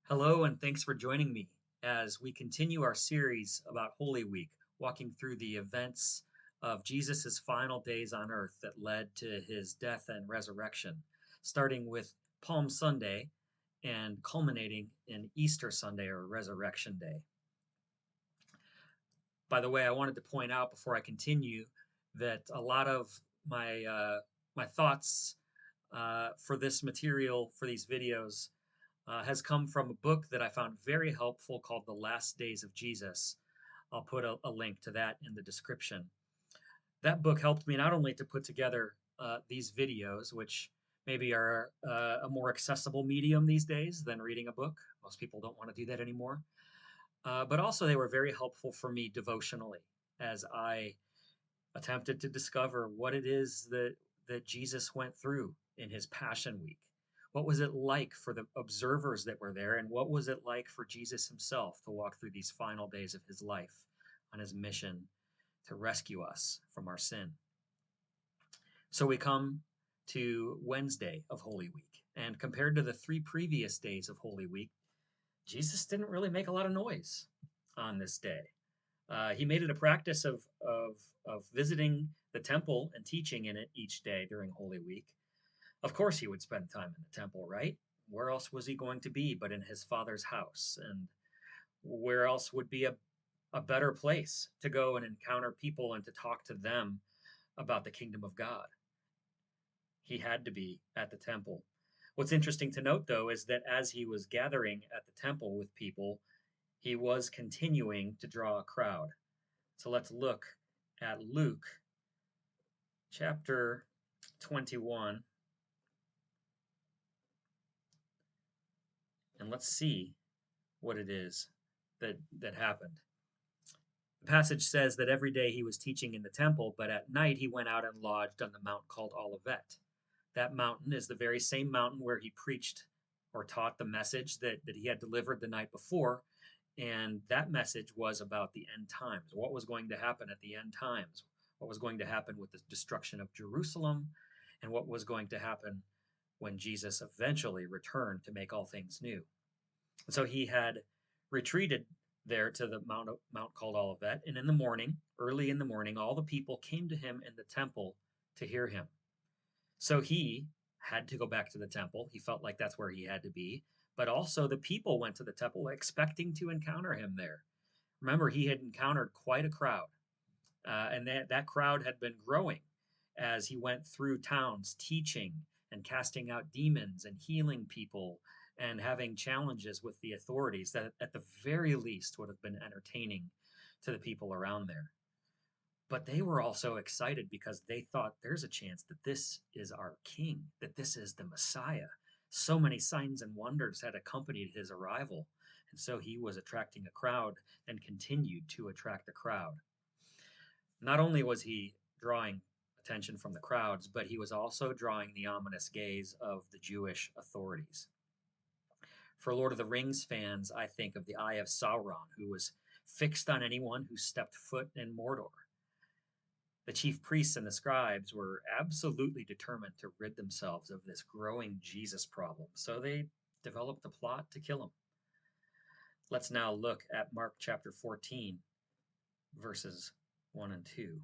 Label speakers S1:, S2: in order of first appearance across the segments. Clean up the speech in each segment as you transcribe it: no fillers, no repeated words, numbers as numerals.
S1: Hello, and thanks for joining me as we continue our series about Holy Week, walking through the events of Jesus' final days on earth that led to his death and resurrection, starting with Palm Sunday and culminating in Easter Sunday or Resurrection Day. By the way, I wanted to point out before I continue that a lot of my thoughts for this material, for these videos, has come from a book that I found very helpful called The Last Days of Jesus. I'll put a link to that in the description. That book helped me not only to put together these videos, which maybe are a more accessible medium these days than reading a book. Most people don't want to do that anymore. But also, they were very helpful for me devotionally as I attempted to discover what it is that Jesus went through in his Passion Week. What was it like for the observers that were there, and what was it like for Jesus himself to walk through these final days of his life on his mission to rescue us from our sin? So we come to Wednesday of Holy Week, and compared to the three previous days of Holy Week, Jesus didn't really make a lot of noise on this day. He made it a practice of visiting the temple and teaching in it each day during Holy Week. Of course, he would spend time in the temple, right? Where else was he going to be but in his Father's house? And where else would be a better place to go and encounter people and to talk to them about the kingdom of God? He had to be at the temple. What's interesting to note, though, is that as he was gathering at the temple with people, he was continuing to draw a crowd. So let's look at Luke chapter 21, and let's see what it is that happened. The passage says that every day he was teaching in the temple, but at night he went out and lodged on the mount called Olivet. That mountain is the very same mountain where he preached or taught the message that he had delivered the night before. And that message was about the end times, what was going to happen at the end times, what was going to happen with the destruction of Jerusalem, and what was going to happen when Jesus eventually returned to make all things new. And so he had retreated there to the mount called Olivet, and in the morning, early in the morning, all the people came to him in the temple to hear him. So he had to go back to the temple. He felt like that's where he had to be. But also the people went to the temple expecting to encounter him there. Remember, he had encountered quite a crowd, and that crowd had been growing as he went through towns teaching and casting out demons and healing people and having challenges with the authorities that at the very least would have been entertaining to the people around there. But they were also excited because they thought there's a chance that this is our king, that this is the Messiah. So many signs and wonders had accompanied his arrival. And so he was attracting a crowd and continued to attract a crowd. Not only was he drawing attention from the crowds, but he was also drawing the ominous gaze of the Jewish authorities. For Lord of the Rings fans, I think of the Eye of Sauron, who was fixed on anyone who stepped foot in Mordor. The chief priests and the scribes were absolutely determined to rid themselves of this growing Jesus problem, so they developed a plot to kill him. Let's now look at Mark chapter 14, verses 1 and 2.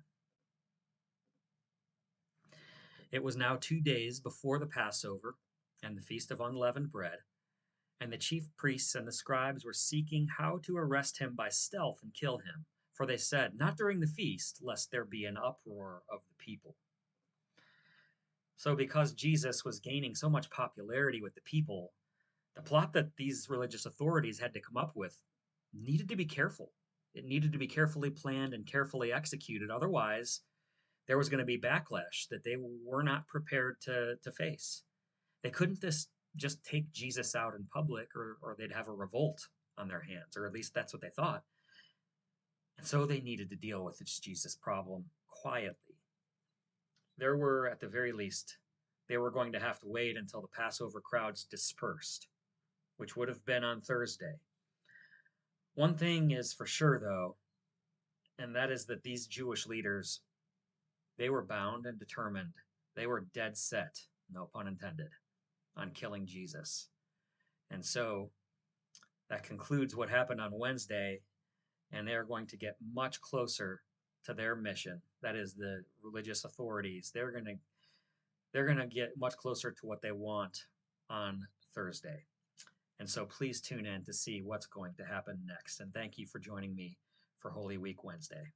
S1: It was now 2 days before the Passover and the feast of unleavened bread, and the chief priests and the scribes were seeking how to arrest him by stealth and kill him. For they said, "Not during the feast, lest there be an uproar of the people." So, because Jesus was gaining so much popularity with the people, the plot that these religious authorities had to come up with needed to be careful. It needed to be carefully planned and carefully executed. Otherwise, there was going to be backlash that they were not prepared to face. They couldn't just take Jesus out in public, or they'd have a revolt on their hands, or at least that's what they thought. And so they needed to deal with this Jesus problem quietly. There were, at the very least, they were going to have to wait until the Passover crowds dispersed, which would have been on Thursday. One thing is for sure, though, and that is that these Jewish leaders, they were bound and determined. They were dead set, no pun intended, on killing Jesus. And so That concludes what happened on Wednesday, and they are going to get much closer to their mission. That is the religious authorities. They're going to get much closer to what they want on Thursday. And so please tune in to see what's going to happen next. And thank you for joining me for Holy Week Wednesday.